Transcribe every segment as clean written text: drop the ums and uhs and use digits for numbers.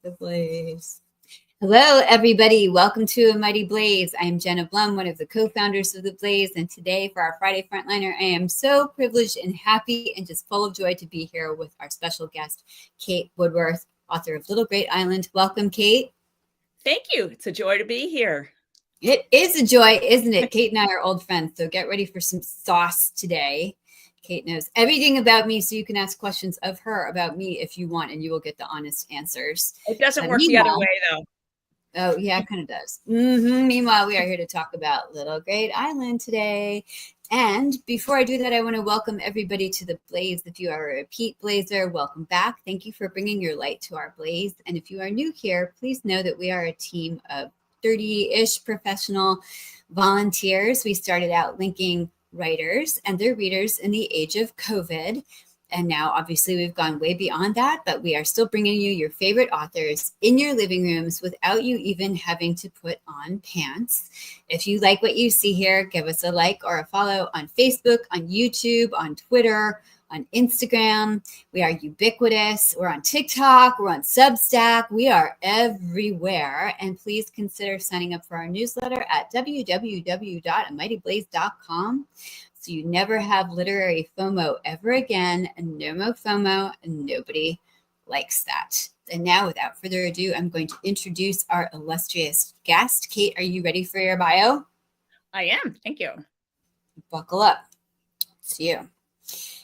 the blaze. Hello, everybody. Welcome to A Mighty Blaze. I am Jenna Blum, one of the co-founders of The Blaze. And today for our Friday Frontliner, I am so privileged and happy and just full of joy to be here with our special guest, Kate Woodworth, author of Little Great Island. Welcome, Kate. Thank you. It's a joy to be here. It is a joy, isn't it? Kate and I are old friends, so get ready for some sauce today. Kate knows everything about me, so you can ask questions of her about me if you want, and you will get the honest answers. It doesn't work the other way, though. Oh, yeah, it kind of does. Meanwhile, we are here to talk about Little Great Island today. And before I do that, I want to welcome everybody to the Blaze. If you are a repeat Blazer, welcome back. Thank you for bringing your light to our Blaze. And if you are new here, please know that we are a team of 30-ish professional volunteers. We started out linking writers and their readers in the age of COVID. And now, obviously, we've gone way beyond that, but we are still bringing you your favorite authors in your living rooms without you even having to put on pants. If you like what you see here, give us a like or a follow on Facebook, on YouTube, on Twitter, on Instagram. We are ubiquitous. We're on TikTok. We're on Substack. We are everywhere. And please consider signing up for our newsletter at www.amightyblaze.com. So you never have literary FOMO ever again, and no more FOMO, and nobody likes that. And now, without further ado, I'm going to introduce our illustrious guest. Kate, are you ready for your bio? I am. Thank you. Buckle up. It's you.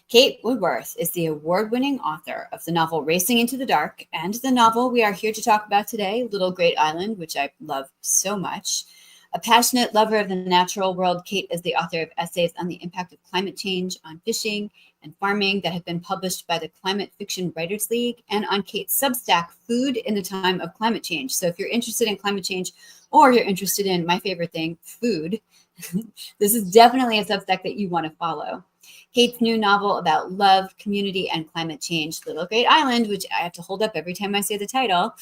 Kate Woodworth is the award-winning author of the novel Racing into the Dark and the novel we are here to talk about today, Little Great Island, which I love so much. A passionate lover of the natural world, Kate is the author of essays on the impact of climate change on fishing and farming that have been published by the Climate Fiction Writers League and on Kate's Substack, Food in the Time of Climate Change. So if you're interested in climate change or you're interested in my favorite thing, food, this is definitely a Substack that you want to follow. Kate's new novel about love, community, and climate change, Little Great Island, which I have to hold up every time I say the title,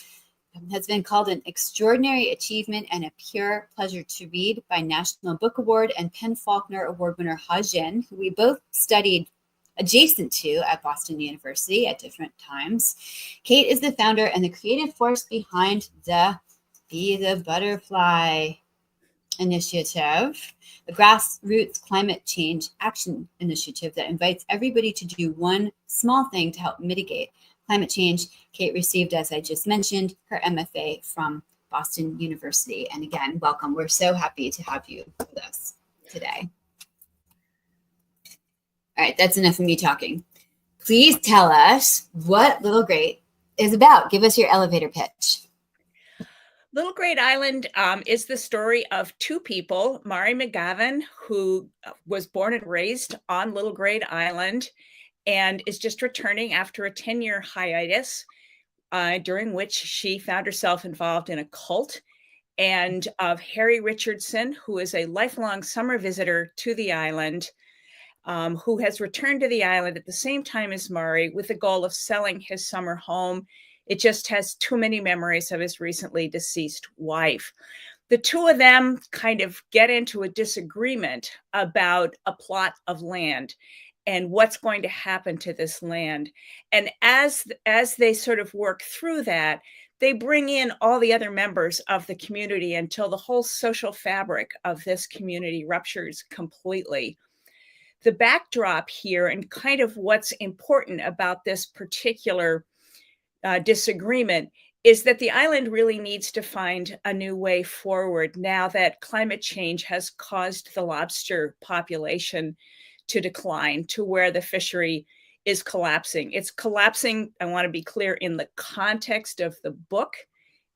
has been called an extraordinary achievement and a pure pleasure to read by National Book Award and Penn Faulkner Award winner Ha Jin, who we both studied adjacent to at Boston University at different times. Kate is the founder and the creative force behind the Be the Butterfly initiative, a grassroots climate change action initiative that invites everybody to do one small thing to help mitigate climate change. Kate received, as I just mentioned, her MFA from Boston University. And again, welcome. We're so happy to have you with us today. All right, that's enough of me talking. Please tell us what Little Great is about. Give us your elevator pitch. Little Great Island is the story of two people, Mari McGavin, who was born and raised on Little Great Island and is just returning after a 10-year hiatus, during which she found herself involved in a cult, and of Harry Richardson, who is a lifelong summer visitor to the island, who has returned to the island at the same time as Mari with the goal of selling his summer home. It just has too many memories of his recently deceased wife. The two of them kind of get into a disagreement about a plot of land and what's going to happen to this land. And as they sort of work through that, they bring in all the other members of the community until the whole social fabric of this community ruptures completely. The backdrop here and kind of what's important about this particular disagreement is that the island really needs to find a new way forward now that climate change has caused the lobster population to decline to where the fishery is collapsing. It's collapsing, I want to be clear, in the context of the book.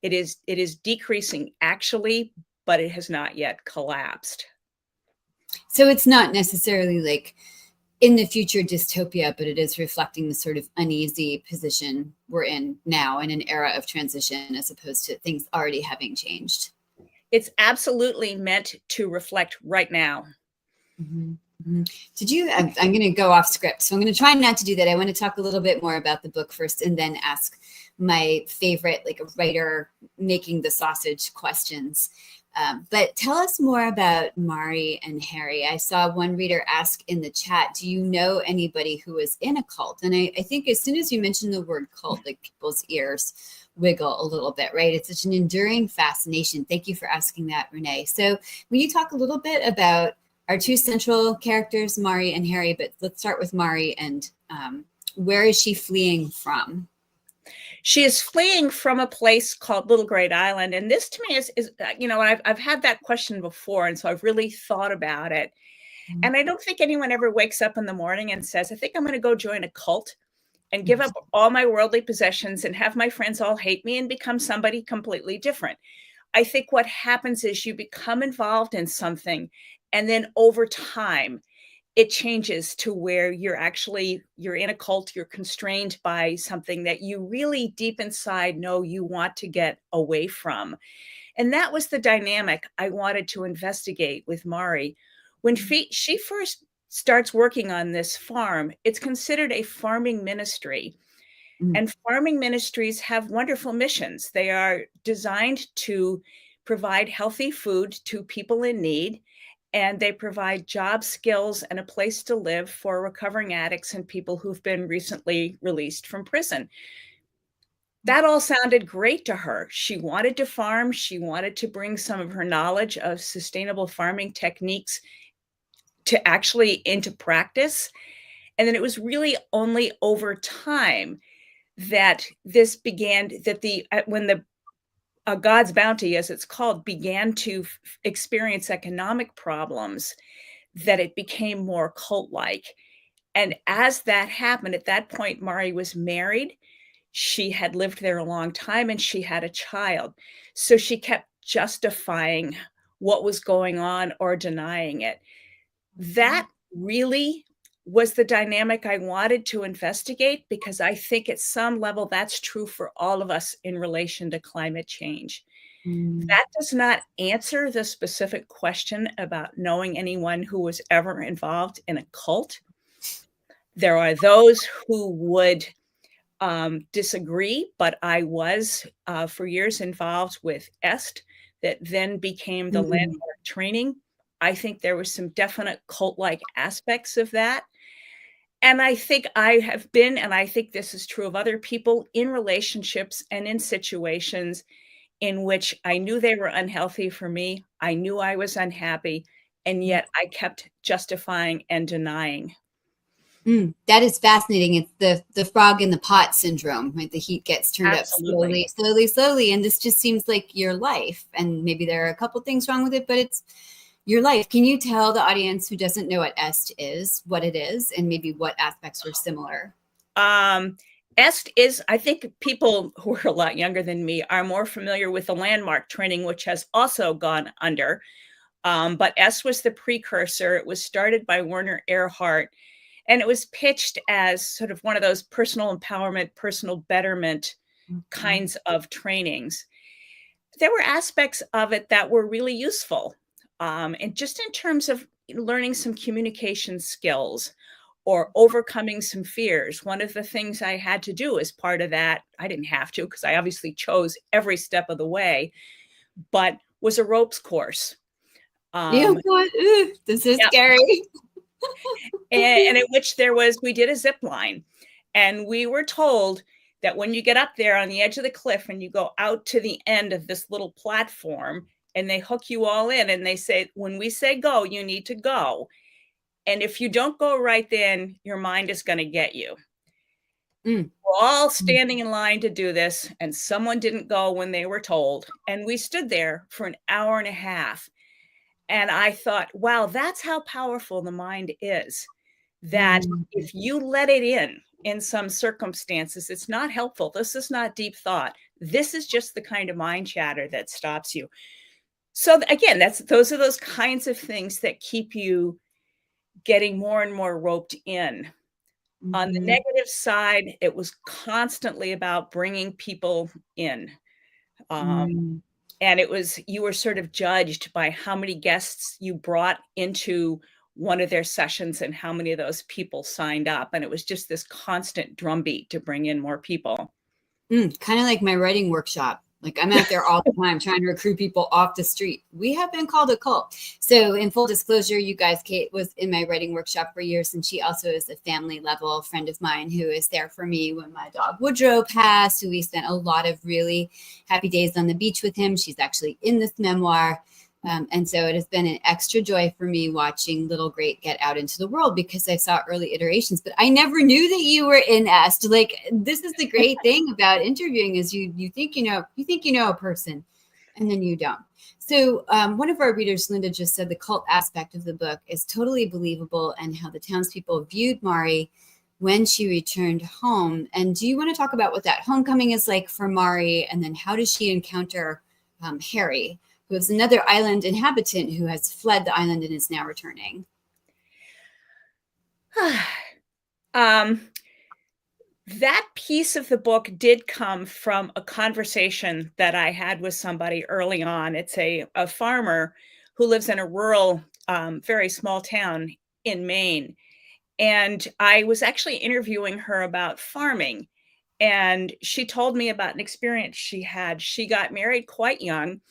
It is decreasing actually, but it has not yet collapsed. So it's not necessarily like in the future dystopia, but it is reflecting the sort of uneasy position we're in now in an era of transition as opposed to things already having changed. It's absolutely meant to reflect right now. Mm-hmm. Did you, I'm going to go off script, so I'm going to try not to do that. I want to talk a little bit more about the book first and then ask my favorite, like a writer making the sausage questions. But tell us more about Mari and Harry. I saw one reader ask in the chat, do you know anybody who is in a cult? And I think as soon as you mentioned the word cult, like people's ears wiggle a little bit, right? It's such an enduring fascination. Thank you for asking that, Renee. So will you talk a little bit about our two central characters, Mari and Harry, but let's start with Mari, and where is she fleeing from? She is fleeing from a place called Little Great Island. And this to me is I've had that question before. And so I've really thought about it. And I don't think anyone ever wakes up in the morning and says, I think I'm going to go join a cult and give up all my worldly possessions and have my friends all hate me and become somebody completely different. I think what happens is you become involved in something, and then over time, it changes to where you're in a cult, you're constrained by something that you really deep inside know you want to get away from. And that was the dynamic I wanted to investigate with Mari. When she first starts working on this farm, it's considered a farming ministry. And farming ministries have wonderful missions. They are designed to provide healthy food to people in need, and they provide job skills and a place to live for recovering addicts and people who've been recently released from prison. That all sounded great to her. She wanted to farm. She wanted to bring some of her knowledge of sustainable farming techniques to actually into practice. And then it was really only over time that this began, that when the God's bounty, as it's called, began to experience economic problems, that it became more cult-like. And as that happened, at that point, Mari was married. She had lived there a long time and she had a child. So she kept justifying what was going on or denying it. That really was the dynamic I wanted to investigate, because I think at some level that's true for all of us in relation to climate change. That does not answer the specific question about knowing anyone who was ever involved in a cult. There are those who would disagree, but I was for years involved with EST, that then became the landmark training. I think there was some definite cult-like aspects of that. And I think I have been, and I think this is true of other people, in relationships and in situations in which I knew they were unhealthy for me. I knew I was unhappy, and yet I kept justifying and denying. That is fascinating. It's the frog in the pot syndrome, right? The heat gets turned Absolutely. up slowly. And this just seems like your life. And maybe there are a couple things wrong with it, but it's your life. Can you tell the audience who doesn't know what EST is, what it is, and maybe what aspects were similar? EST is, I think people who are a lot younger than me are more familiar with the landmark training, which has also gone under. But EST was the precursor. It was started by Werner Erhard, and it was pitched as sort of one of those personal empowerment, personal betterment kinds of trainings. There were aspects of it that were really useful. And just in terms of learning some communication skills or overcoming some fears. One of the things I had to do as part of that, I didn't have to because I obviously chose every step of the way, but was a ropes course. This is scary. And in which we did a zip line, and we were told that when you get up there on the edge of the cliff and you go out to the end of this little platform and they hook you all in and they say, when we say go, you need to go. And if you don't go right then, your mind is going to get you. We're all standing in line to do this, and someone didn't go when they were told. And we stood there for an hour and a half. And I thought, wow, that's how powerful the mind is. That if you let it in some circumstances, it's not helpful. This is not deep thought. This is just the kind of mind chatter that stops you. So again, those are those kinds of things that keep you getting more and more roped in. On the negative side, it was constantly about bringing people in. And you were sort of judged by how many guests you brought into one of their sessions and how many of those people signed up. And it was just this constant drumbeat to bring in more people. Kind of like my writing workshop Like I'm out there all the time trying to recruit people off the street. We have been called a cult. So in full disclosure, you guys, Kate was in my writing workshop for years, and she also is a family level friend of mine who is there for me when my dog Woodrow passed, who we spent a lot of really happy days on the beach with him. She's actually in this memoir. And so it has been an extra joy for me watching Little Great get out into the world, because I saw early iterations, but I never knew that you were in Est. Like, this is the great thing about interviewing, is you think you know a person, and then you don't. So one of our readers, Linda, just said the cult aspect of the book is totally believable, and how the townspeople viewed Mari when she returned home. And do you want to talk about what that homecoming is like for Mari, and then how does she encounter Harry, who is another island inhabitant who has fled the island and is now returning? That piece of the book did come from a conversation that I had with somebody early on. It's a farmer who lives in a rural, very small town in Maine. And I was actually interviewing her about farming. And she told me about an experience she had. She got married quite young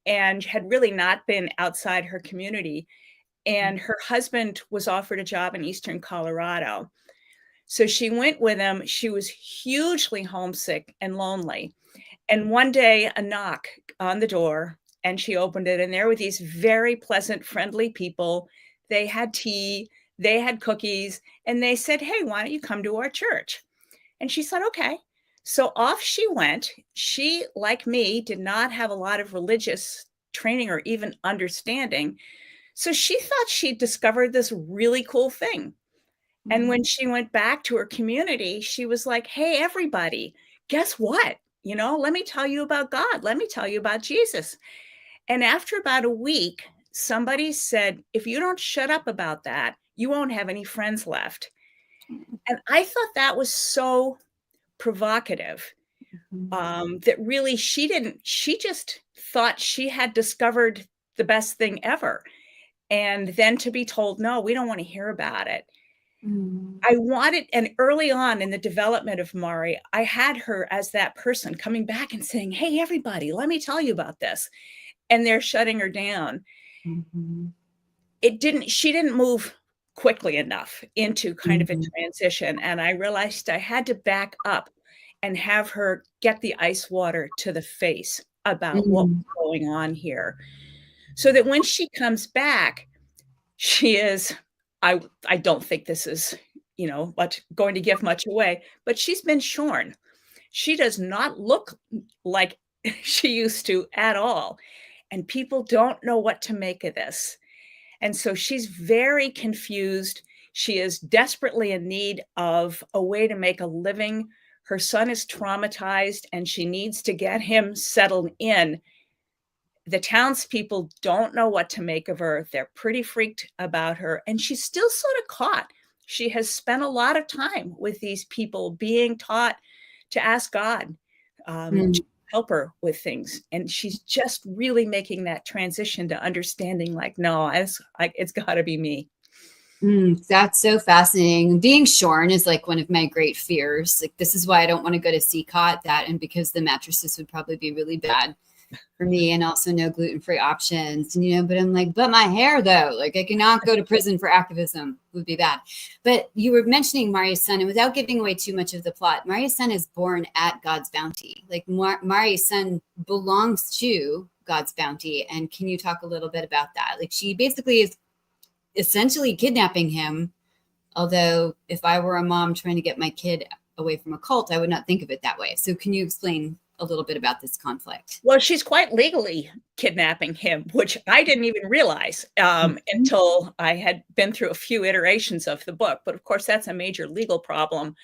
and had really not been outside her community. And her husband was offered a job in Eastern Colorado. So she went with him. She was hugely homesick and lonely. And one day, a knock on the door, and she opened it, and there were these very pleasant, friendly people. They had tea, they had cookies, and they said, "Hey, why don't you come to our church?" And she said, "Okay." So off she went. She, like me, did not have a lot of religious training or even understanding. So she thought she discovered this really cool thing. And when she went back to her community, she was like, "Hey, everybody, guess what? Let me tell you about God. Let me tell you about Jesus." And after about a week, somebody said, "If you don't shut up about that, you won't have any friends left." And I thought that was so provocative, that really she just thought she had discovered the best thing ever. And then to be told, "No, we don't want to hear about it." I wanted, and early on in the development of Mari, I had her as that person coming back and saying, "Hey, everybody, let me tell you about this." And they're shutting her down. She didn't move quickly enough into kind of a transition. And I realized I had to back up and have her get the ice water to the face about what was going on here. So that when she comes back, she is, I don't think this is, going to give much away, but she's been shorn. She does not look like she used to at all. And people don't know what to make of this. And so she's very confused. She is desperately in need of a way to make a living. Her son is traumatized and she needs to get him settled in. The townspeople don't know what to make of her. They're pretty freaked about her. And she's still sort of caught. She has spent a lot of time with these people being taught to ask God to help her with things. And she's just really making that transition to understanding, like, no, it's got to be me. That's so fascinating. Being shorn is like one of my great fears. Like, this is why I don't want to go to CCOT, and because the mattresses would probably be really bad for me, and also no gluten-free options, but I'm like, but my hair though, like I cannot go to prison for activism, would be bad. But you were mentioning Mari's son, and without giving away too much of the plot, Mari's son is born at God's bounty. Like Mari's son belongs to God's bounty. And can you talk a little bit about that? Like, she basically is essentially kidnapping him. Although if I were a mom trying to get my kid away from a cult, I would not think of it that way. So can you explain a little bit about this conflict? Well, she's quite legally kidnapping him, which I didn't even realize until I had been through a few iterations of the book. But of course, that's a major legal problem.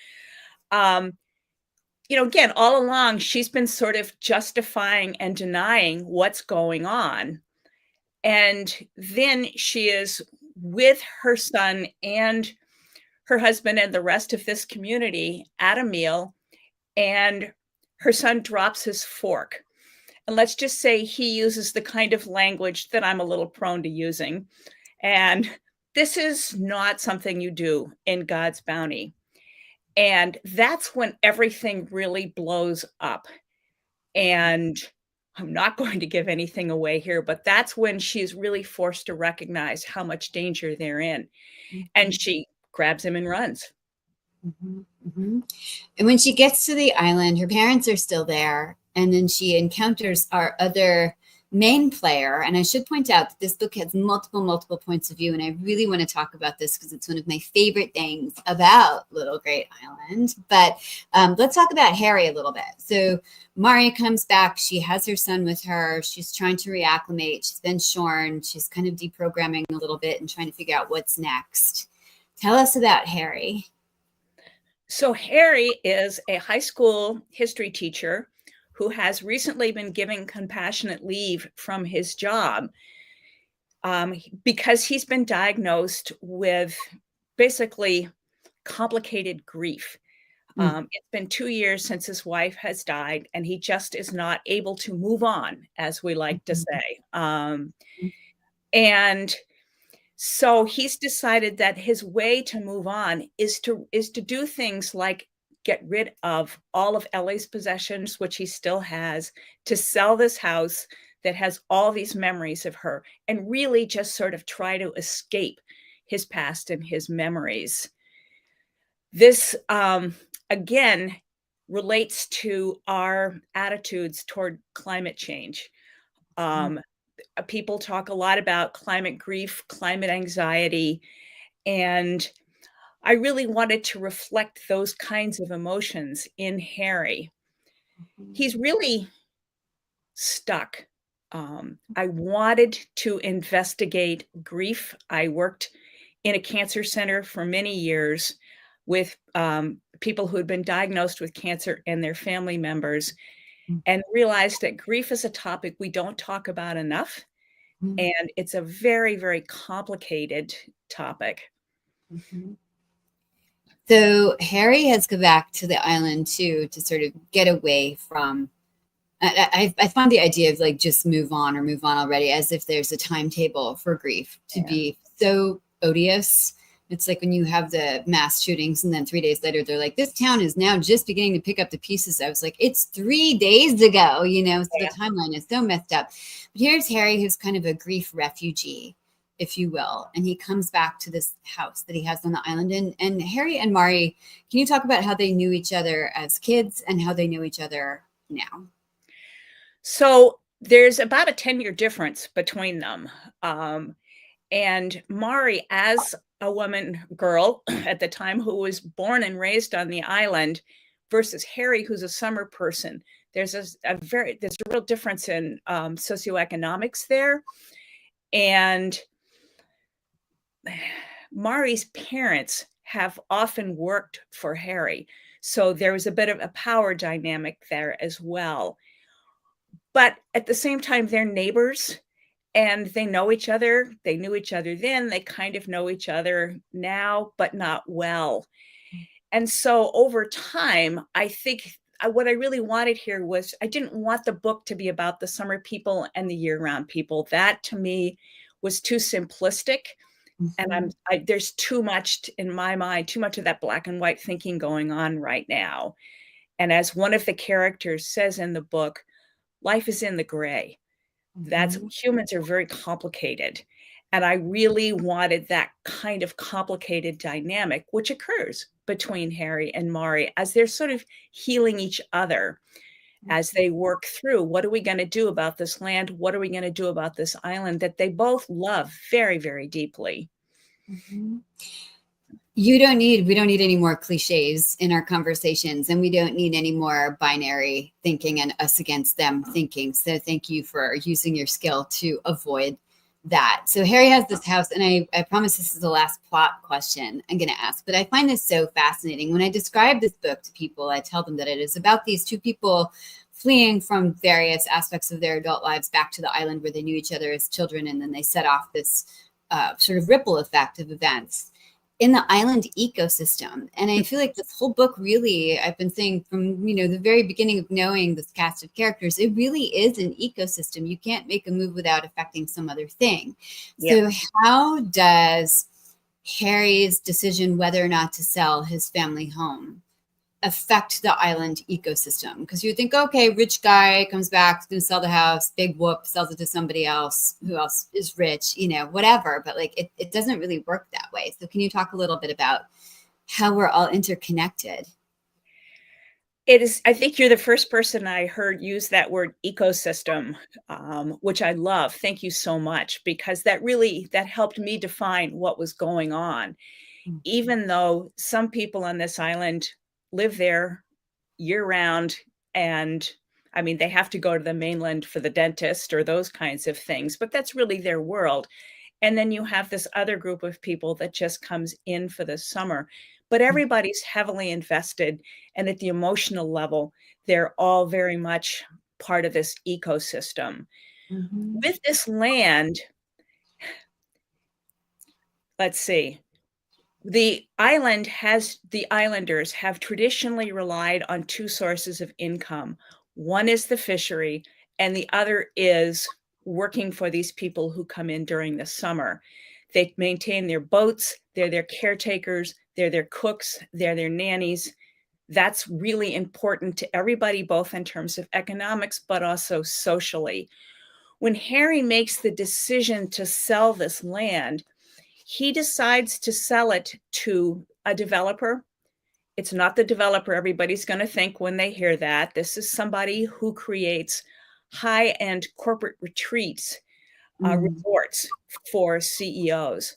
Again, all along, she's been sort of justifying and denying what's going on. And then she is with her son and her husband and the rest of this community at a meal, and her son drops his fork. And let's just say he uses the kind of language that I'm a little prone to using. And this is not something you do in God's bounty. And that's when everything really blows up. And I'm not going to give anything away here, but that's when she's really forced to recognize how much danger they're in. And she grabs him and runs. Mhm, mhm. And when she gets to the island, her parents are still there. And then she encounters our other main player. And I should point out that this book has multiple points of view. And I really want to talk about this because it's one of my favorite things about Little Great Island. But let's talk about Harry a little bit. So Mari comes back. She has her son with her. She's trying to reacclimate. She's been shorn. She's kind of deprogramming a little bit and trying to figure out what's next. Tell us about Harry. So Harry is a high school history teacher who has recently been given compassionate leave from his job because he's been diagnosed with basically complicated grief. It's been 2 years since his wife has died, and he just is not able to move on, as we like to say. And so he's decided that his way to move on is to do things like get rid of all of Ellie's possessions, which he still has, to sell this house that has all these memories of her, and really just sort of try to escape his past and his memories. This, again, relates to our attitudes toward climate change. People talk a lot about climate grief, climate anxiety, and I really wanted to reflect those kinds of emotions in Harry. He's really stuck. I wanted to investigate grief. I worked in a cancer center for many years with people who had been diagnosed with cancer and their family members, and realized that grief is a topic we don't talk about enough. And it's a very complicated topic. So Harry has come back to the island too to sort of get away from. I find the idea of like just move on or move on already as if there's a timetable for grief to be so odious. It's like when you have the mass shootings and then 3 days later, they're like, this town is now just beginning to pick up the pieces. I was like, it's 3 days ago, you know, so the timeline is so messed up. But here's Harry, who's kind of a grief refugee, if you will. And he comes back to this house that he has on the island. And Harry and Mari, can you talk about how they knew each other as kids and how they know each other now? So there's about a 10-year difference between them. And Mari, as a girl at the time who was born and raised on the island, versus Harry, who's a summer person, there's a real difference in socioeconomics there. And Mari's parents have often worked for Harry. So there was a bit of a power dynamic there as well. But at the same time, they're neighbors and they know each other. They knew each other then. They kind of know each other now, but not well. And so over time, I think what I really wanted here was I didn't want the book to be about the summer people and the year-round people. That to me was too simplistic. And there's too much in my mind, too much of that black and white thinking going on right now. And as one of the characters says in the book, life is in the gray. Humans are very complicated. And I really wanted that kind of complicated dynamic, which occurs between Harry and Mari as they're sort of healing each other as they work through, what are we going to do about this land? What are we going to do about this island that they both love very deeply? We don't need any more cliches in our conversations, and we don't need any more binary thinking and us against them thinking. So thank you for using your skill to avoid that. So Harry has this house, and I promise this is the last plot question I'm going to ask, but I find this so fascinating. When I describe this book to people, I tell them that it is about these two people fleeing from various aspects of their adult lives back to the island where they knew each other as children, and then they set off this sort of ripple effect of events in the island ecosystem. And I feel like this whole book really, I've been saying from, the very beginning of knowing this cast of characters, it really is an ecosystem. You can't make a move without affecting some other thing. So how does Harry's decision whether or not to sell his family home affect the island ecosystem? Because you think, okay, rich guy comes back, going to sell the house, big whoop, sells it to somebody else who else is rich, whatever. But like it doesn't really work that way. So can you talk a little bit about how we're all interconnected? It is. I think you're the first person I heard use that word ecosystem, which I love. Thank you so much, because that helped me define what was going on. Even though some people on this island live there year round, and I mean, they have to go to the mainland for the dentist or those kinds of things, but that's really their world. And then you have this other group of people that just comes in for the summer, but everybody's heavily invested. And at the emotional level, they're all very much part of this ecosystem. Mm-hmm. With this land, let's see, the islanders have traditionally relied on two sources of income. One is the fishery, and the other is working for these people who come in during the summer. They maintain their boats, they're their caretakers, they're their cooks, they're their nannies. That's really important to everybody, both in terms of economics, but also socially. When Harry makes the decision to sell this land, he decides to sell it to a developer. It's not the developer everybody's going to think when they hear that. This is somebody who creates high-end corporate retreats, resorts for CEOs.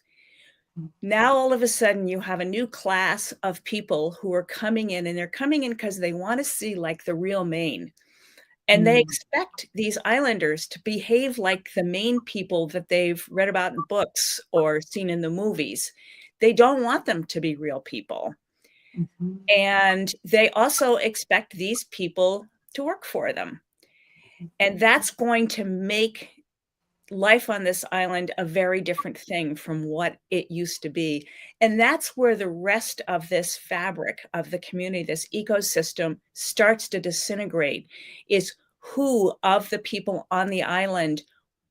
Now, all of a sudden, you have a new class of people who are coming in, and they're coming in because they want to see like the real Maine. And they expect these islanders to behave like the Maine people that they've read about in books or seen in the movies. They don't want them to be real people. Mm-hmm. And they also expect these people to work for them. And that's going to make life on this island a very different thing from what it used to be. And that's where the rest of this fabric of the community, this ecosystem, starts to disintegrate, is who of the people on the island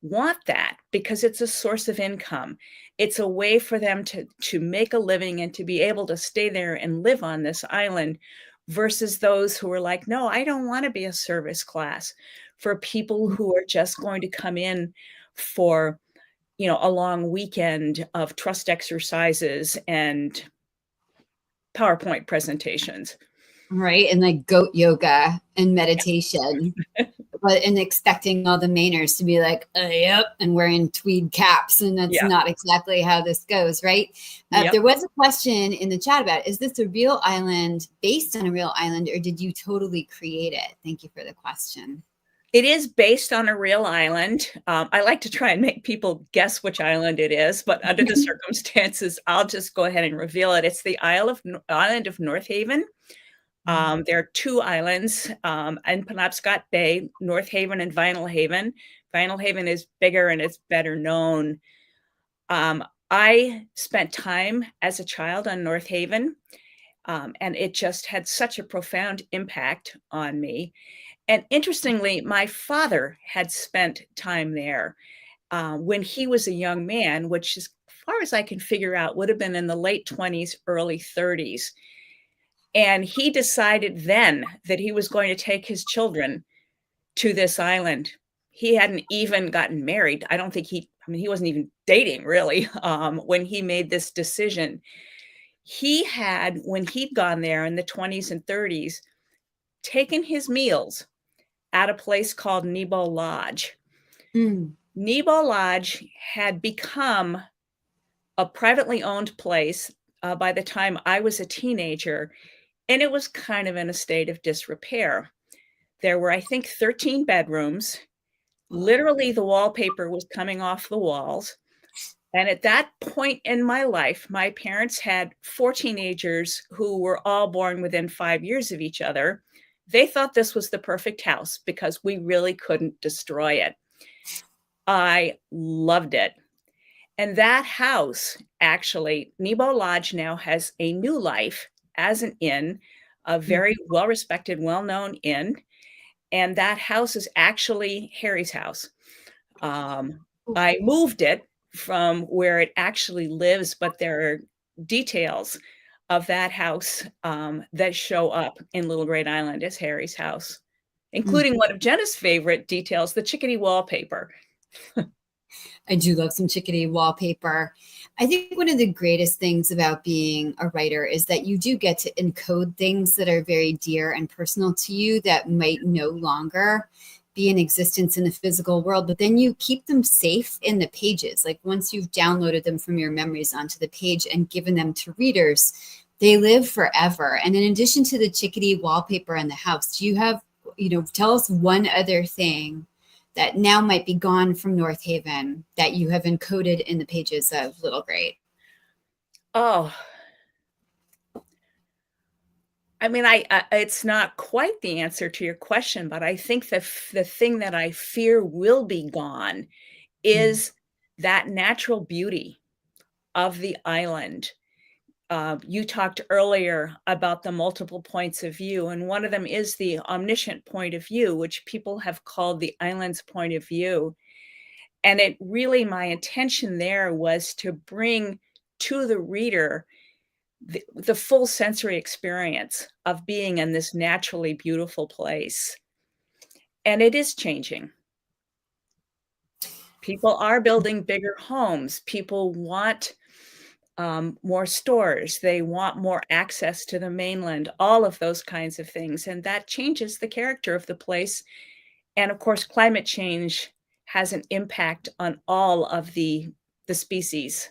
want that, because it's a source of income. It's a way for them to make a living and to be able to stay there and live on this island, versus those who are like, no, I don't want to be a service class, for people who are just going to come in for, a long weekend of trust exercises and PowerPoint presentations. Right. And like goat yoga and meditation, and expecting all the Mainers to be like, yep, and wearing tweed caps. And that's not exactly how this goes. Right. There was a question in the chat about, is this a real island based on a real island, or did you totally create it? Thank you for the question. It is based on a real island. I like to try and make people guess which island it is, but under the circumstances, I'll just go ahead and reveal it. It's the island of North Haven. There are two islands in Penobscot Bay, North Haven and Vinyl Haven. Vinyl Haven is bigger and it's better known. I spent time as a child on North Haven, and it just had such a profound impact on me. And interestingly, my father had spent time there when he was a young man, which, as far as I can figure out, would have been in the late 20s, early 30s. And he decided then that he was going to take his children to this island. He hadn't even gotten married. I don't think he wasn't even dating really when he made this decision. He had, when he'd gone there in the 20s and 30s, taken his meals at a place called Nebo Lodge. Nebo Lodge had become a privately owned place by the time I was a teenager, and it was kind of in a state of disrepair. There were, I think, 13 bedrooms. Literally, the wallpaper was coming off the walls. And at that point in my life, my parents had 4 teenagers who were all born within 5 years of each other. They thought this was the perfect house because we really couldn't destroy it. I loved it. And that house, actually, Nebo Lodge now has a new life as an inn, a very well-respected, well-known inn. And that house is actually Harry's house. I moved it from where it actually lives, but there are details of that house that show up in Little Great Island as Harry's house, including one of Jenna's favorite details, the chickadee wallpaper. I do love some chickadee wallpaper. I think one of the greatest things about being a writer is that you do get to encode things that are very dear and personal to you that might no longer be in existence in the physical world, but then you keep them safe in the pages. Like once you've downloaded them from your memories onto the page and given them to readers, they live forever. And in addition to the chickadee wallpaper in the house, do you have, tell us one other thing that now might be gone from North Haven that you have encoded in the pages of Little Great? Oh, I mean, it's not quite the answer to your question, but I think the thing that I fear will be gone is that natural beauty of the island. You talked earlier about the multiple points of view, and one of them is the omniscient point of view, which people have called the island's point of view. And it really, my intention there was to bring to the reader the full sensory experience of being in this naturally beautiful place. And it is changing. People are building bigger homes. People want more stores. They want more access to the mainland, all of those kinds of things. And that changes the character of the place. And of course, climate change has an impact on all of the species.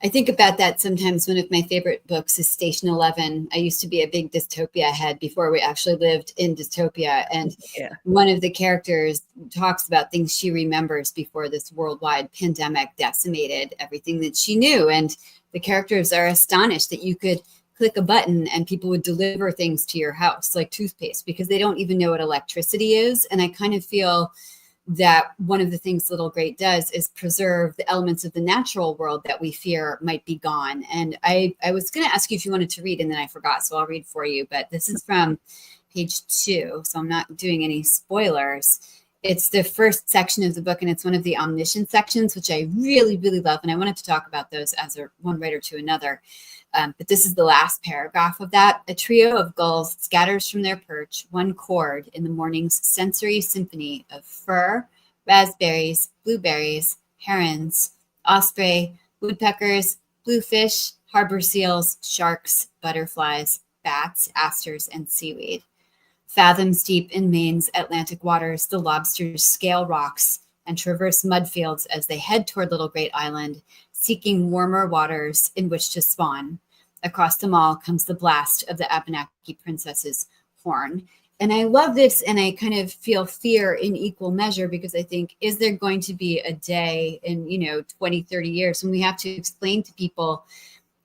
I think about that sometimes. One of my favorite books is Station 11. I used to be a big dystopia head before we actually lived in dystopia. And one of the characters talks about things she remembers before this worldwide pandemic decimated everything that she knew. And the characters are astonished that you could click a button and people would deliver things to your house like toothpaste, because they don't even know what electricity is. And I kind of feel that one of the things Little Great does is preserve the elements of the natural world that we fear might be gone. And I was going to ask you if you wanted to read, and then I forgot, so I'll read for you. But this is from page 2, so I'm not doing any spoilers. It's the first section of the book, and it's one of the omniscient sections, which I really, really love. And I wanted to talk about those as one writer to another. But this is the last paragraph of that. A trio of gulls scatters from their perch, one chord in the morning's sensory symphony of fir, raspberries, blueberries, herons, osprey, woodpeckers, bluefish, harbor seals, sharks, butterflies, bats, asters, and seaweed. Fathoms deep in Maine's Atlantic waters, the lobsters scale rocks and traverse mud fields as they head toward Little Great Island, seeking warmer waters in which to spawn. Across them all comes the blast of the Abenaki princess's horn. And I love this, and I kind of feel fear in equal measure, because I think, is there going to be a day in 20, 30 years when we have to explain to people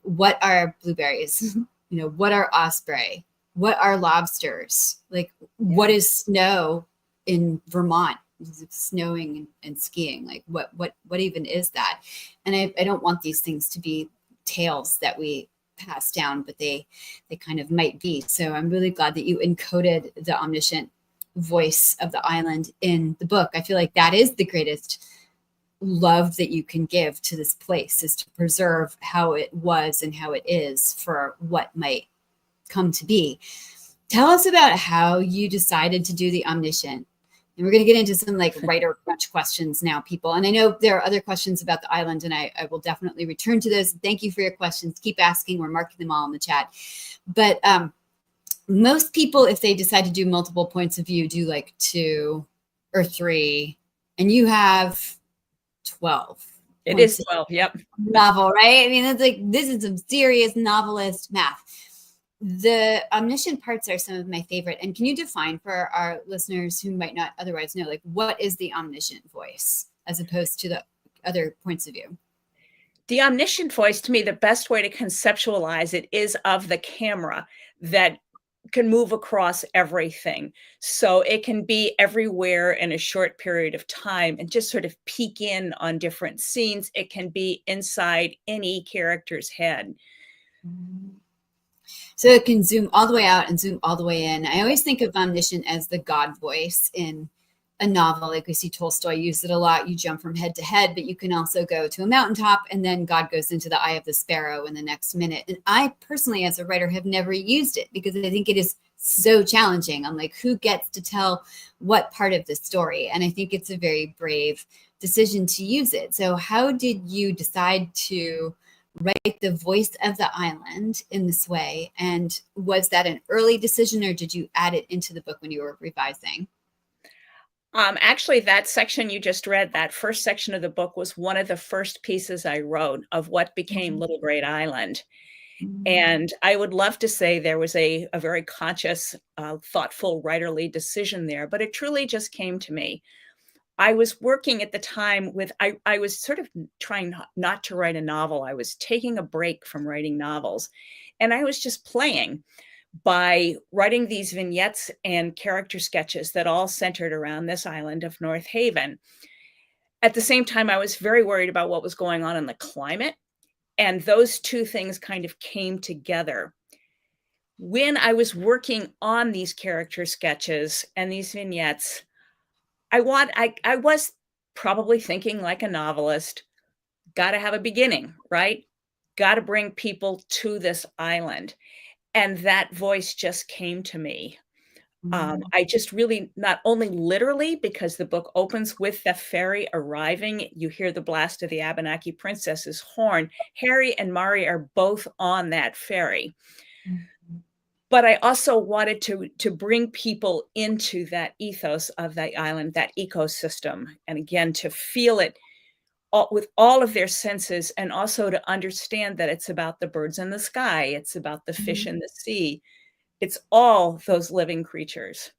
what are blueberries, what are osprey, what are lobsters, like what is snow in Vermont? Is it snowing and skiing? Like what even is that? And I don't want these things to be tales that we pass down, but they kind of might be. So I'm really glad that you encoded the omniscient voice of the island in the book. I feel like that is the greatest love that you can give to this place, is to preserve how it was and how it is for what might come to be. Tell us about how you decided to do the omniscient. And we're going to get into some like writer crunch questions now, people. And I know there are other questions about the island, and I will definitely return to those. Thank you for your questions. Keep asking. We're marking them all in the chat. But most people, if they decide to do multiple points of view, do like 2 or 3, and you have 12. It is 12. Yep. Novel, right? I mean, it's like, this is some serious novelist math. The omniscient parts are some of my favorite. And can you define for our listeners who might not otherwise know, like, what is the omniscient voice as opposed to the other points of view? The omniscient voice, to me, the best way to conceptualize it is of the camera that can move across everything. So it can be everywhere in a short period of time and just sort of peek in on different scenes. It can be inside any character's head. So it can zoom all the way out and zoom all the way in. I always think of omniscient as the God voice in a novel. Like we see Tolstoy use it a lot. You jump from head to head, but you can also go to a mountaintop and then God goes into the eye of the sparrow in the next minute. And I personally, as a writer, have never used it because I think it is so challenging. I'm like, who gets to tell what part of the story? And I think it's a very brave decision to use it. So how did you decide to write the voice of the island in this way? And was that an early decision or did you add it into the book when you were revising? Actually, that section you just read, that first section of the book was one of the first pieces I wrote of what became Little Great Island. And I would love to say there was a very conscious, thoughtful, writerly decision there, but it truly just came to me. I was working at the time with, I was sort of trying not to write a novel. I was taking a break from writing novels, and I was just playing by writing these vignettes and character sketches that all centered around this island of North Haven. At the same time, I was very worried about what was going on in the climate, and those two things kind of came together. When I was working on these character sketches and these vignettes, I was probably thinking like a novelist, got to have a beginning, right? Got to bring people to this island. And that voice just came to me. I just really, not only literally, because the book opens with the ferry arriving, you hear the blast of the Abenaki princess's horn. Harry and Mari are both on that ferry. But I also wanted to bring people into that ethos of the island, that ecosystem, and again, to feel it with all of their senses, and also to understand that it's about the birds in the sky, it's about the fish in the sea, it's all those living creatures.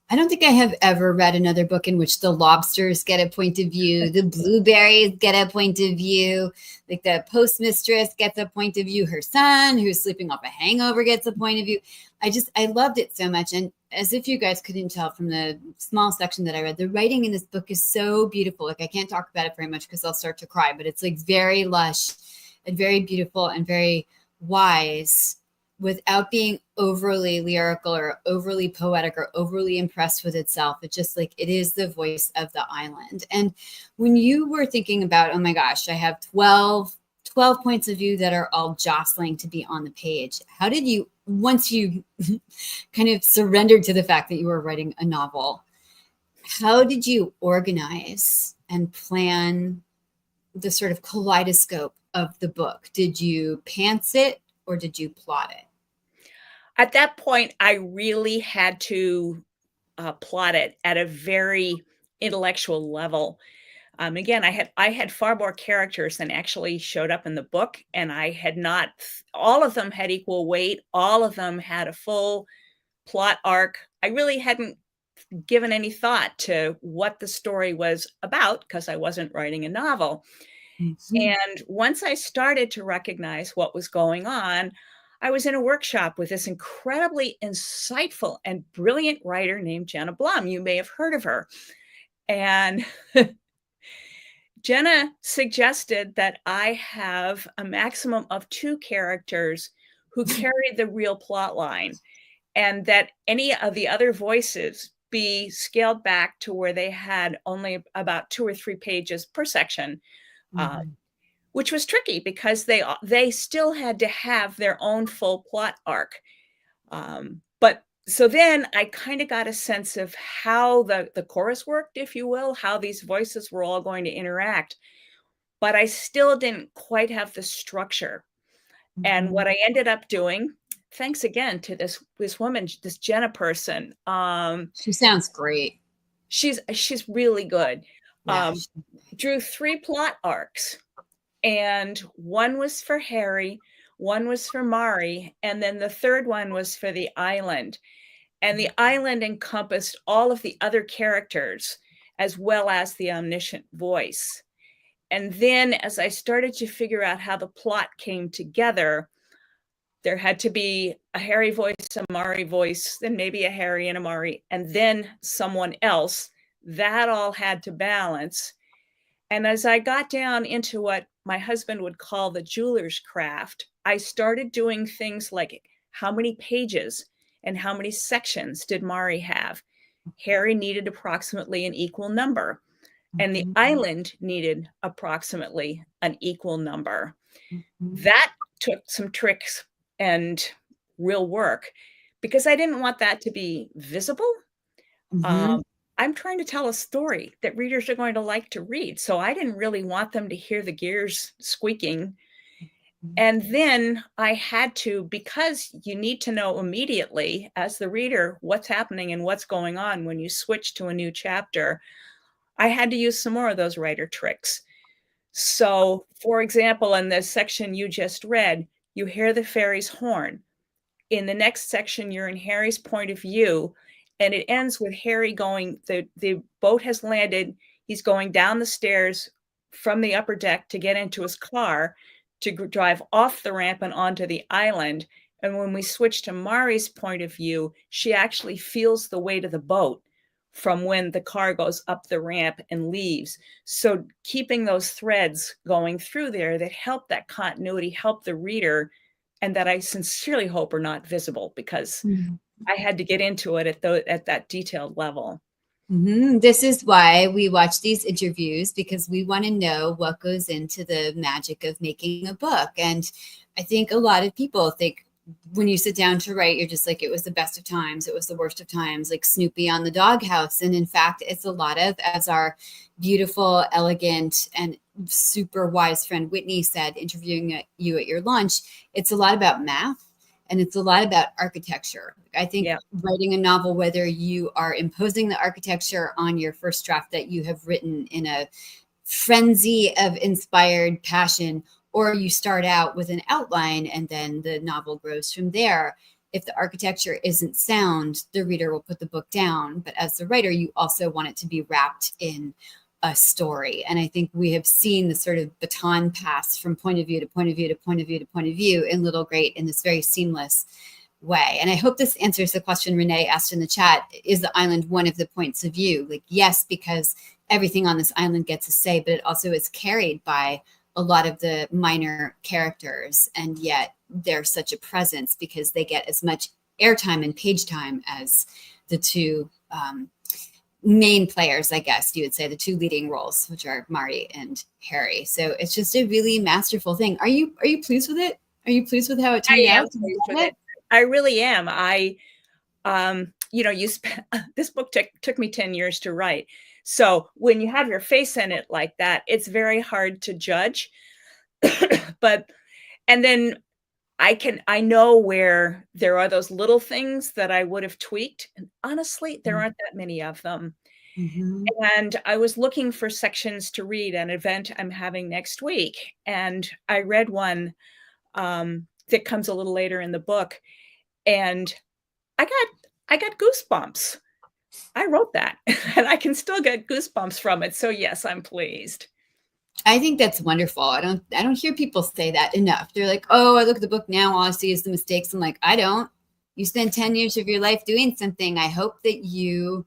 I don't think I have ever read another book in which the lobsters get a point of view, the blueberries get a point of view, like the postmistress gets a point of view, her son who's sleeping off a hangover gets a point of view. I loved it so much. And as if you guys couldn't tell from the small section that I read, the writing in this book is so beautiful. Like I can't talk about it very much because I'll start to cry, but it's like very lush and very beautiful and very wise, without being overly lyrical or overly poetic or overly impressed with itself. It's just like, it is the voice of the island. And when you were thinking about, oh my gosh, I have 12 points of view that are all jostling to be on the page, how did you, once you kind of surrendered to the fact that you were writing a novel, how did you organize and plan the sort of kaleidoscope of the book? Did you pants it or did you plot it? At that point, I really had to plot it at a very intellectual level. Again, I had far more characters than actually showed up in the book, and I had not. All of them had equal weight. All of them had a full plot arc. I really hadn't given any thought to what the story was about because I wasn't writing a novel. And once I started to recognize what was going on, I was in a workshop with this incredibly insightful and brilliant writer named Jenna Blum. You may have heard of her. And Jenna suggested that I have a maximum of 2 characters who carry the real plot line, and that any of the other voices be scaled back to where they had only about 2 or 3 pages per section. Which was tricky because they still had to have their own full plot arc. But so then I kind of got a sense of how the chorus worked, if you will, how these voices were all going to interact. But I still didn't quite have the structure. And what I ended up doing, thanks again to this woman, this Jenna person. She sounds great. She's really good. Yeah. Drew 3 plot arcs. And one was for Harry, one was for Mari, and then the third one was for the island. And the island encompassed all of the other characters, as well as the omniscient voice. And then as I started to figure out how the plot came together, there had to be a Harry voice, a Mari voice, then maybe a Harry and a Mari, and then someone else. That all had to balance. And as I got down into what my husband would call the jeweler's craft, I started doing things like how many pages and how many sections did Mari have? Harry needed approximately an equal number, and the Mhm. island needed approximately an equal number. Mhm. That took some tricks and real work because I didn't want that to be visible. Mhm. Um, I'm trying to tell a story that readers are going to like to read. So I didn't really want them to hear the gears squeaking. And then I had to, because you need to know immediately as the reader what's happening and what's going on when you switch to a new chapter, I had to use some more of those writer tricks. So, for example, in the section you just read, you hear the fairy's horn. In the next section, you're in Harry's point of view, and it ends with Harry going, the boat has landed. He's going down the stairs from the upper deck to get into his car to drive off the ramp and onto the island. And when we switch to Mari's point of view, she actually feels the weight of the boat from when the car goes up the ramp and leaves. So keeping those threads going through there that help that continuity, help the reader, and that I sincerely hope are not visible because Mhm. I had to get into it at that detailed level. This is why we watch these interviews, because we want to know what goes into the magic of making a book. And I think a lot of people think when you sit down to write, you're just like, it was the best of times, it was the worst of times, like Snoopy on the doghouse. And in fact, it's a lot of, as our beautiful, elegant, and super wise friend Whitney said, interviewing you at your lunch, it's a lot about math. And it's a lot about architecture. I think Yeah. writing a novel, whether you are imposing the architecture on your first draft that you have written in a frenzy of inspired passion, or you start out with an outline and then the novel grows from there. If the architecture isn't sound, the reader will put the book down. But as the writer, you also want it to be wrapped in a story. And I think we have seen the sort of baton pass from point of view to point of view to point of view to point of view in Little Great in this very seamless way. And I hope this answers the question Renee asked in the chat. Is the island one of the points of view? Like, yes, because everything on this island gets a say, but it also is carried by a lot of the minor characters. And yet they're such a presence because they get as much airtime and page time as the two main players, I guess you would say, the two leading roles, which are Mari and Harry. So it's just a really masterful thing. Are you pleased with it? Are you pleased with how it turned I am out? pleased with it. I really am. This book took me 10 years to write. So when you have your face in it like that, it's very hard to judge. But, and then I know where there are those little things that I would have tweaked. And honestly, there aren't that many of them. Mm-hmm. And I was looking for sections to read at an event I'm having next week. And I read one that comes a little later in the book. And I got goosebumps. I wrote that and I can still get goosebumps from it. So yes, I'm pleased. I think that's wonderful. I don't hear people say that enough. They're like, oh, I look at the book now, all I see is the mistakes. I'm like, I don't. You spend 10 years of your life doing something. I hope that you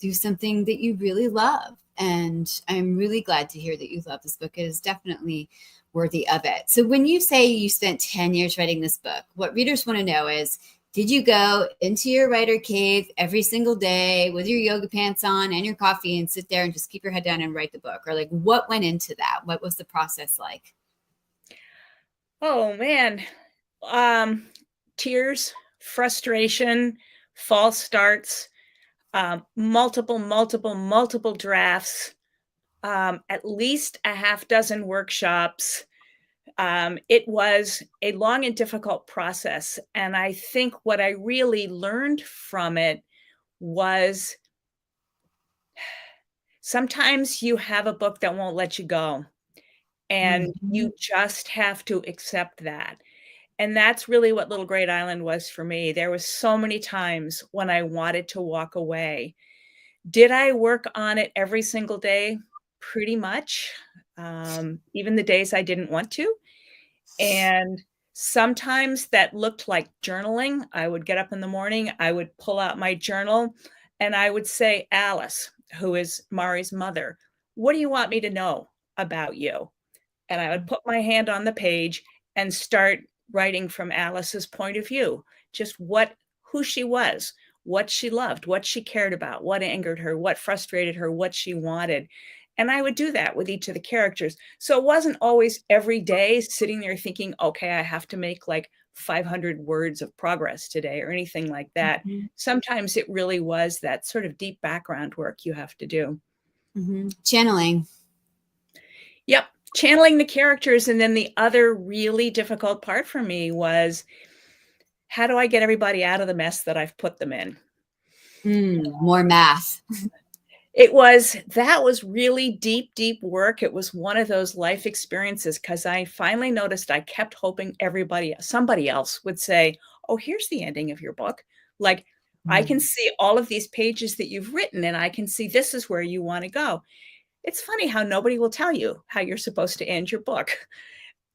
do something that you really love. And I'm really glad to hear that you love this book. It is definitely worthy of it. So when you say you spent 10 years writing this book, what readers want to know is, did you go into your writer cave every single day with your yoga pants on and your coffee and sit there and just keep your head down and write the book? Or like, what went into that? What was the process like? Oh man. Um, Tears, frustration, false starts, multiple drafts, at least a half dozen workshops. It was a long and difficult process. And I think what I really learned from it was sometimes you have a book that won't let you go, and Mhm. you just have to accept that. And that's really what Little Great Island was for me. There was so many times when I wanted to walk away. Did I work on it every single day? Pretty much, even the days I didn't want to. And sometimes that looked like journaling. I would get up in the morning, I would pull out my journal, and I would say, Alice, who is Mari's mother, what do you want me to know about you? And I would put my hand on the page and start writing from Alice's point of view, just who she was, what she loved, what she cared about, what angered her, what frustrated her, what she wanted. And I would do that with each of the characters. So it wasn't always every day sitting there thinking, okay, I have to make like 500 words of progress today or anything like that. Mm-hmm. Sometimes it really was that sort of deep background work you have to do. Mm-hmm. Channeling. Yep. Channeling the characters. And then the other really difficult part for me was, how do I get everybody out of the mess that I've put them in? More math. That was really deep, deep work. It was one of those life experiences because I finally noticed I kept hoping somebody else would say, oh, here's the ending of your book. Like, I can see all of these pages that you've written and I can see this is where you want to go. It's funny how nobody will tell you how you're supposed to end your book.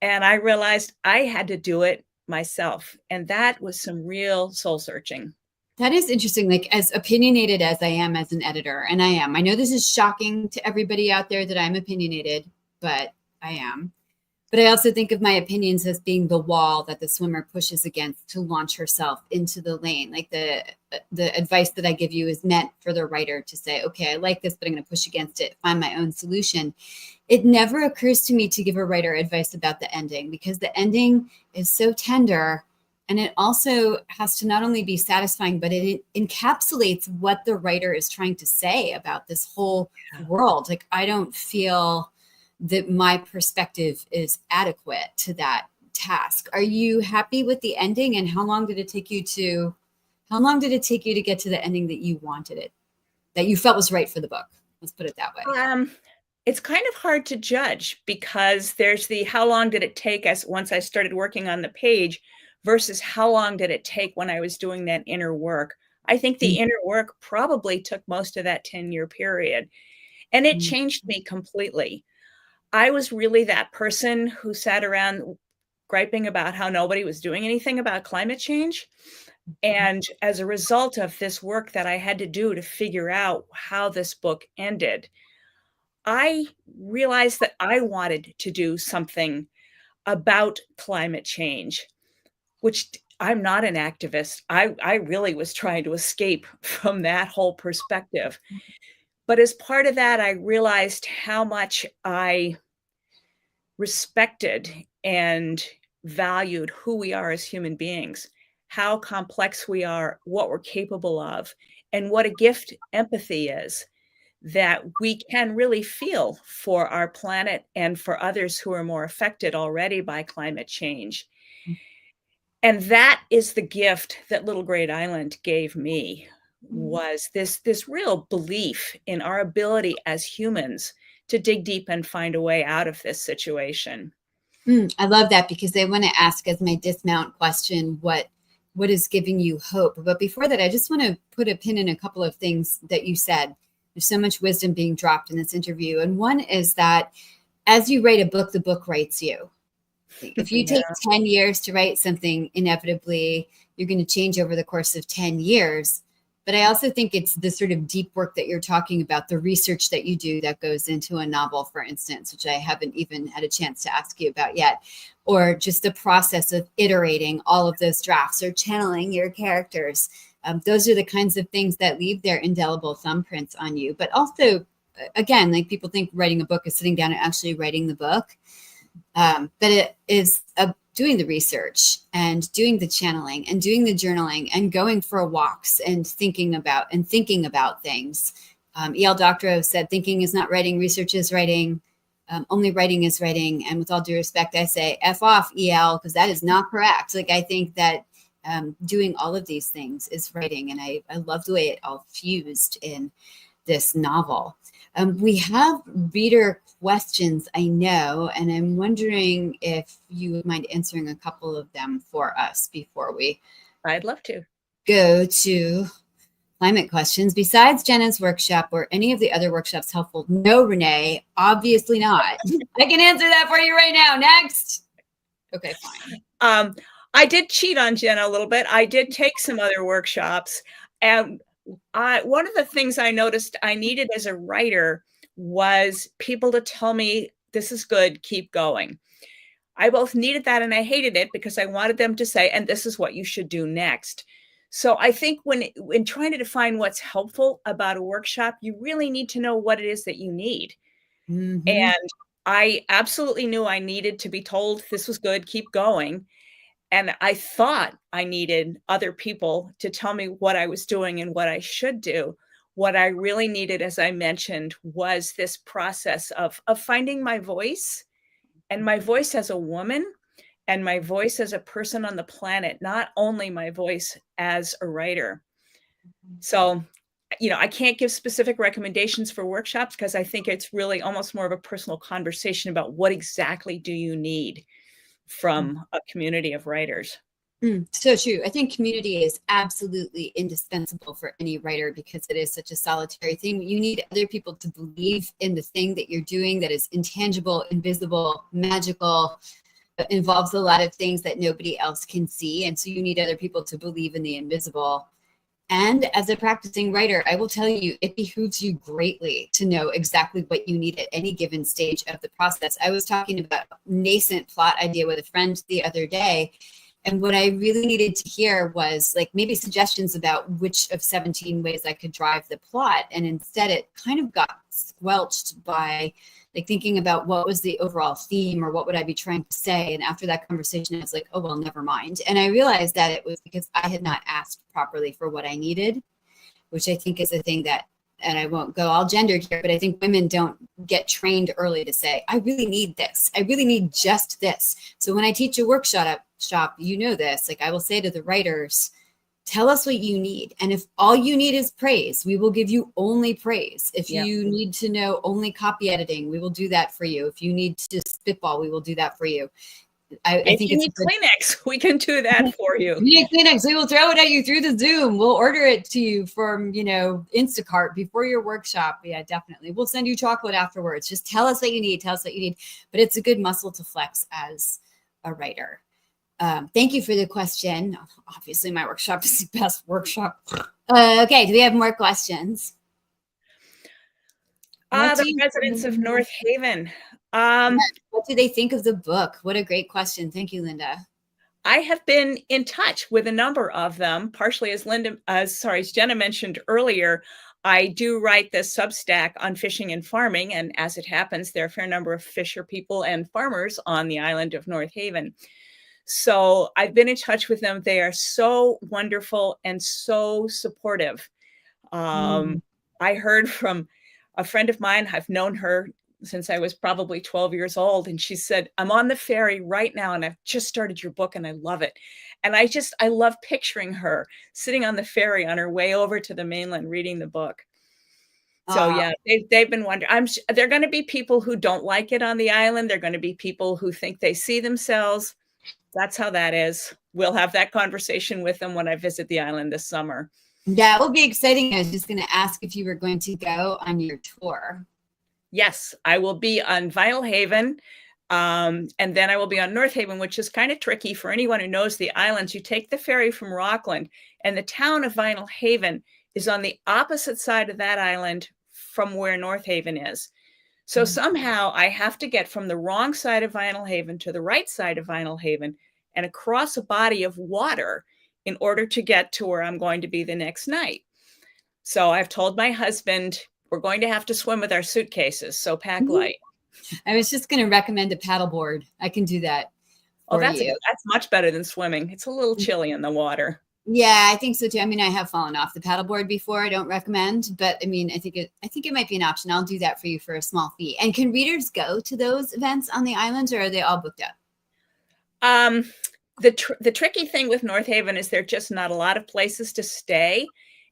And I realized I had to do it myself. And that was some real soul searching. That is interesting. Like, as opinionated as I am as an editor, and I know this is shocking to everybody out there that I'm opinionated, but I am. But I also think of my opinions as being the wall that the swimmer pushes against to launch herself into the lane. Like the advice that I give you is meant for the writer to say, okay, I like this, but I'm going to push against it, find my own solution. It never occurs to me to give a writer advice about the ending because the ending is so tender. And it also has to not only be satisfying, but it encapsulates what the writer is trying to say about this whole world. Like, I don't feel that my perspective is adequate to that task. Are you happy with the ending? And how long did it take you to get to the ending that you wanted it, that you felt was right for the book? Let's put it that way. It's kind of hard to judge because there's how long did it take us once I started working on the page versus how long did it take when I was doing that inner work. I think the inner work probably took most of that 10-year period. And it changed me completely. I was really that person who sat around griping about how nobody was doing anything about climate change. And as a result of this work that I had to do to figure out how this book ended, I realized that I wanted to do something about climate change, which I'm not an activist. I really was trying to escape from that whole perspective. But as part of that, I realized how much I respected and valued who we are as human beings, how complex we are, what we're capable of, and what a gift empathy is, that we can really feel for our planet and for others who are more affected already by climate change. And that is the gift that Little Great Island gave me, was this real belief in our ability as humans to dig deep and find a way out of this situation. I love that because I want to ask as my dismount question, what is giving you hope? But before that, I just want to put a pin in a couple of things that you said. There's so much wisdom being dropped in this interview. And one is that as you write a book, the book writes you. If you take 10 years to write something, inevitably, you're going to change over the course of 10 years. But I also think it's the sort of deep work that you're talking about, the research that you do that goes into a novel, for instance, which I haven't even had a chance to ask you about yet, or just the process of iterating all of those drafts or channeling your characters. Those are the kinds of things that leave their indelible thumbprints on you. But also, again, like people think writing a book is sitting down and actually writing the book. But it is doing the research and doing the channeling and doing the journaling and going for walks and thinking about things. E.L. Doctorow said, thinking is not writing, research is writing, only writing is writing. And with all due respect, I say, F off, E.L., because that is not correct. Like, I think that doing all of these things is writing. And I love the way it all fused in this novel. We have reader questions, I know, and I'm wondering if you would mind answering a couple of them for us before we I'd love to go to climate questions. Besides Jenna's workshop, were any of the other workshops helpful? No, Renee, obviously not. I can answer that for you right now. Next. Okay, fine. I did cheat on Jenna a little bit. I did take some other workshops, and one of the things I noticed I needed as a writer was people to tell me, this is good, keep going. I both needed that and I hated it because I wanted them to say, and this is what you should do next. So I think when trying to define what's helpful about a workshop, you really need to know what it is that you need. Mm-hmm. And I absolutely knew I needed to be told this was good, keep going. And I thought I needed other people to tell me what I was doing and what I should do. What I really needed, as I mentioned, was this process of finding my voice, and my voice as a woman, and my voice as a person on the planet, not only my voice as a writer. So, I can't give specific recommendations for workshops because I think it's really almost more of a personal conversation about what exactly do you need from a community of writers. So true. I think community is absolutely indispensable for any writer because it is such a solitary thing. You need other people to believe in the thing that you're doing that is intangible, invisible, magical, involves a lot of things that nobody else can see. And so you need other people to believe in the invisible. And as a practicing writer, I will tell you, it behooves you greatly to know exactly what you need at any given stage of the process. I was talking about a nascent plot idea with a friend the other day. And what I really needed to hear was like maybe suggestions about which of 17 ways I could drive the plot. And instead it kind of got squelched by like thinking about what was the overall theme or what would I be trying to say. And after that conversation, I was like, oh, well, never mind. And I realized that it was because I had not asked properly for what I needed, which I think is a thing that, and I won't go all gendered here, but I think women don't get trained early to say, I really need this. I really need just this. So when I teach a workshop, you know this, like I will say to the writers, tell us what you need. And if all you need is praise, we will give you only praise. If you need to know only copy editing, we will do that for you. If you need to spitball, we will do that for you. I think you need Kleenex, we can do that for you. You need Kleenex, we will throw it at you through the Zoom. We'll order it to you from, Instacart before your workshop. Yeah, definitely. We'll send you chocolate afterwards. Just tell us what you need. Tell us what you need. But it's a good muscle to flex as a writer. Thank you for the question. Obviously, my workshop is the best workshop. Okay, do we have more questions? The residents of North Haven. What do they think of the book? What a great question. Thank you, Linda. I have been in touch with a number of them, partially as Jenna mentioned earlier. I do write this Substack on fishing and farming, and as it happens, there are a fair number of fisher people and farmers on the island of North Haven. So I've been in touch with them. They are so wonderful and so supportive. I heard from a friend of mine, I've known her since I was probably 12 years old. And she said, I'm on the ferry right now and I've just started your book and I love it. And I love picturing her sitting on the ferry on her way over to the mainland reading the book. So yeah, they've been wondering. There are going to be people who don't like it on the island. There are going to be people who think they see themselves. That's how that is. We'll have that conversation with them when I visit the island this summer. That will be exciting. I was just going to ask if you were going to go on your tour. Yes, I will be on Vinyl Haven. And then I will be on North Haven, which is kind of tricky for anyone who knows the islands. You take the ferry from Rockland, and the town of Vinyl Haven is on the opposite side of that island from where North Haven is. So somehow I have to get from the wrong side of Vinyl Haven to the right side of Vinyl Haven and across a body of water in order to get to where I'm going to be the next night. So I've told my husband, we're going to have to swim with our suitcases, so pack light. I was just going to recommend a paddleboard. I can do that. That's much better than swimming. It's a little chilly in the water. Yeah, I think so too. I mean, I have fallen off the paddleboard before. I don't recommend, but I mean, I think it might be an option. I'll do that for you for a small fee. And can readers go to those events on the islands, or are they all booked up? The tricky thing with North Haven is there are just not a lot of places to stay.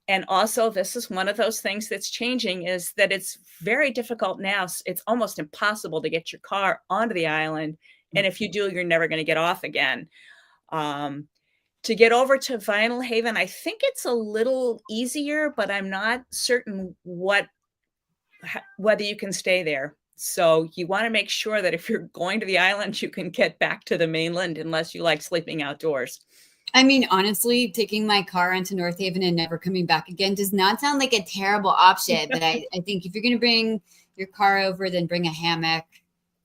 And also, this is one of those things that's changing, is that it's very difficult now. It's almost impossible to get your car onto the island. And if you do, you're never going to get off again. To get over to Vinyl Haven, I think it's a little easier, but I'm not certain whether you can stay there. So you want to make sure that if you're going to the island, you can get back to the mainland unless you like sleeping outdoors. I mean, honestly, taking my car onto North Haven and never coming back again does not sound like a terrible option. But I think if you're going to bring your car over, then bring a hammock,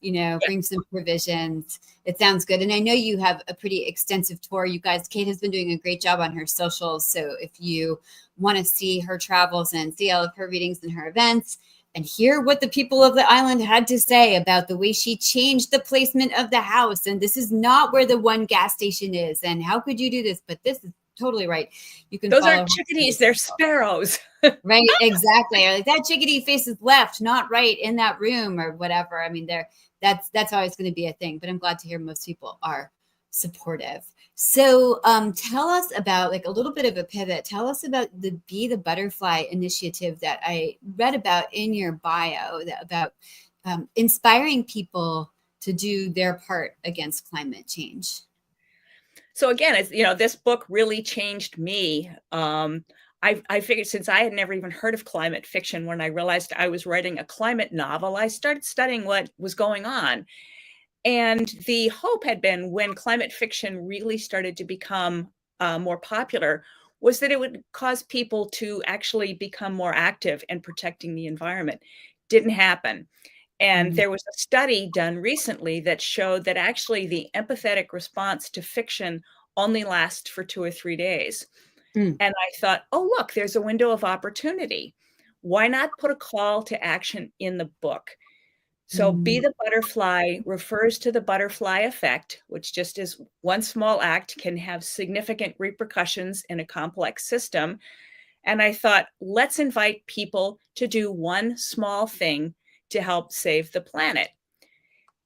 bring some provisions. It sounds good. And I know you have a pretty extensive tour. You guys, Kate has been doing a great job on her socials. So if you want to see her travels and see all of her readings and her events and hear what the people of the island had to say about the way she changed the placement of the house, and this is not where the one gas station is, and how could you do this? But this is totally right. You can Those follow aren't chickadees, they're sparrows. Right, exactly. Or like that chickadee faces left, not right in that room or whatever. I mean, that's always going to be a thing, but I'm glad to hear most people are supportive. So tell us about, like, a little bit of a pivot. Tell us about the Be the Butterfly initiative that I read about in your bio, about inspiring people to do their part against climate change. So again, it's, this book really changed me. I figured, since I had never even heard of climate fiction, when I realized I was writing a climate novel, I started studying what was going on. And the hope had been, when climate fiction really started to become more popular, was that it would cause people to actually become more active in protecting the environment. Didn't happen. And there was a study done recently that showed that actually the empathetic response to fiction only lasts for 2 or 3 days. And I thought, oh, look, there's a window of opportunity. Why not put a call to action in the book? So Be the Butterfly refers to the butterfly effect, which just is one small act can have significant repercussions in a complex system. And I thought, let's invite people to do one small thing to help save the planet.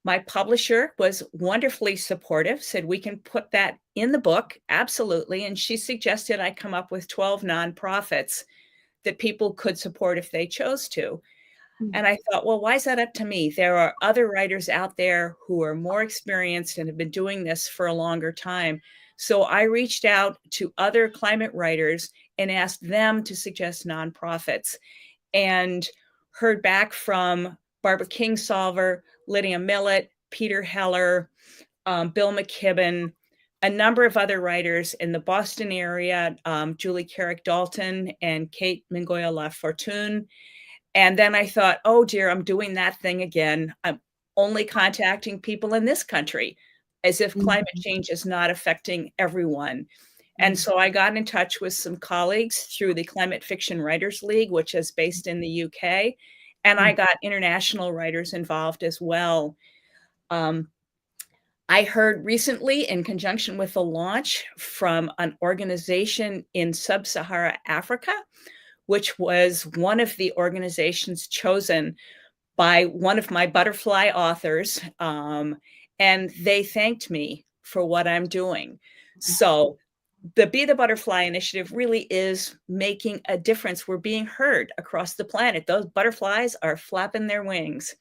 My publisher was wonderfully supportive, said we can put that in the book, absolutely. And she suggested I come up with 12 nonprofits that people could support if they chose to. And I thought, well, why is that up to me? There are other writers out there who are more experienced and have been doing this for a longer time. So I reached out to other climate writers and asked them to suggest nonprofits, and heard back from Barbara Kingsolver, Lydia Millett, Peter Heller, Bill McKibben, a number of other writers in the Boston area, Julie Carrick Dalton and Kate Mingoya La Fortune. And then I thought, oh dear, I'm doing that thing again. I'm only contacting people in this country, as if climate change is not affecting everyone. And so I got in touch with some colleagues through the Climate Fiction Writers League, which is based in the UK. And I got international writers involved as well. I heard recently, in conjunction with the launch, from an organization in sub-Saharan Africa, which was one of the organizations chosen by one of my butterfly authors. And they thanked me for what I'm doing. So the Be the Butterfly initiative really is making a difference. We're being heard across the planet. Those butterflies are flapping their wings.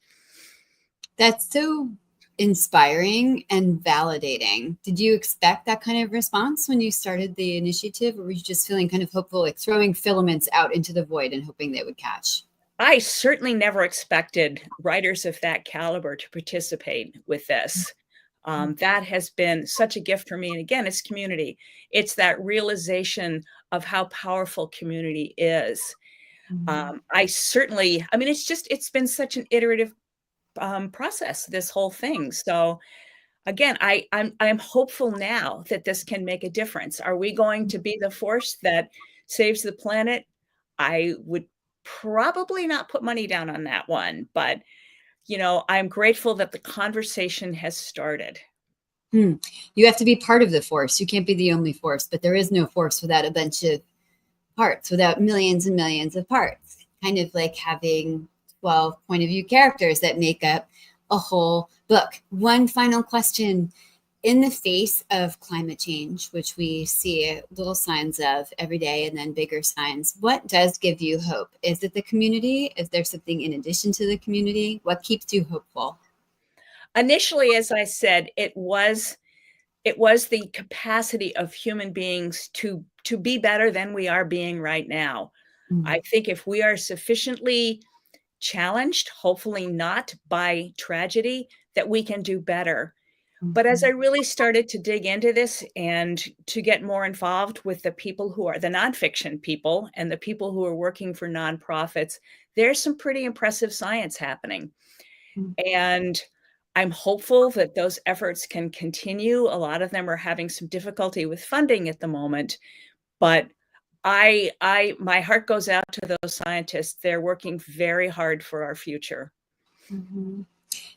That's so inspiring and validating. Did you expect that kind of response when you started the initiative, or were you just feeling kind of hopeful, like throwing filaments out into the void and hoping they would catch? I certainly never expected writers of that caliber to participate with this. That has been such a gift for me. And again, it's community. It's that realization of how powerful community is. It's been such an iterative process, this whole thing. So again, I'm hopeful now that this can make a difference. Are we going to be the force that saves the planet? I would probably not put money down on that one, but I'm grateful that the conversation has started. You have to be part of the force. You can't be the only force, but there is no force without a bunch of parts, without millions and millions of parts. Kind of like having 12 point of view characters that make up a whole book. One final question. In the face of climate change, which we see little signs of every day and then bigger signs, what does give you hope? Is it the community? Is there something in addition to the community? What keeps you hopeful? Initially, as I said, it was the capacity of human beings to be better than we are being right now. I think if we are sufficiently challenged, hopefully not by tragedy, that we can do better. But as I really started to dig into this and to get more involved with the people who are the nonfiction people and the people who are working for nonprofits, there's some pretty impressive science happening. And I'm hopeful that those efforts can continue. A lot of them are having some difficulty with funding at the moment, but my heart goes out to those scientists. They're working very hard for our future. Mm-hmm.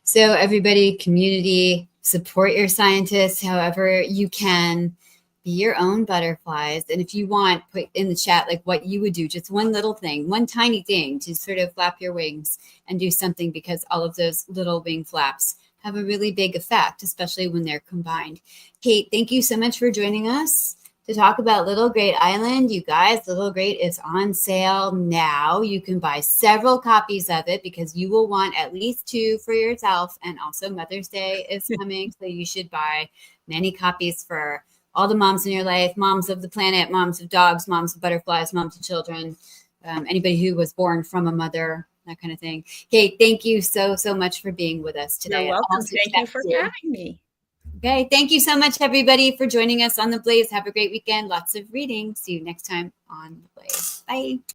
So everybody, community, support your scientists however you can. Be your own butterflies. And if you want, put in the chat like what you would do, just one little thing, one tiny thing to sort of flap your wings and do something, because all of those little wing flaps have a really big effect, especially when they're combined. Kate, thank you so much for joining us to talk about Little Great Island. You guys, Little Great is on sale now. You can buy several copies of it because you will want at least 2 for yourself. And also Mother's Day is coming. So you should buy many copies for all the moms in your life, moms of the planet, moms of dogs, moms of butterflies, moms of children, anybody who was born from a mother, that kind of thing. Kate, thank you so much for being with us today. You're welcome. Thank you for having me. Okay, thank you so much, everybody, for joining us on The Blaze. Have a great weekend. Lots of reading. See you next time on The Blaze. Bye.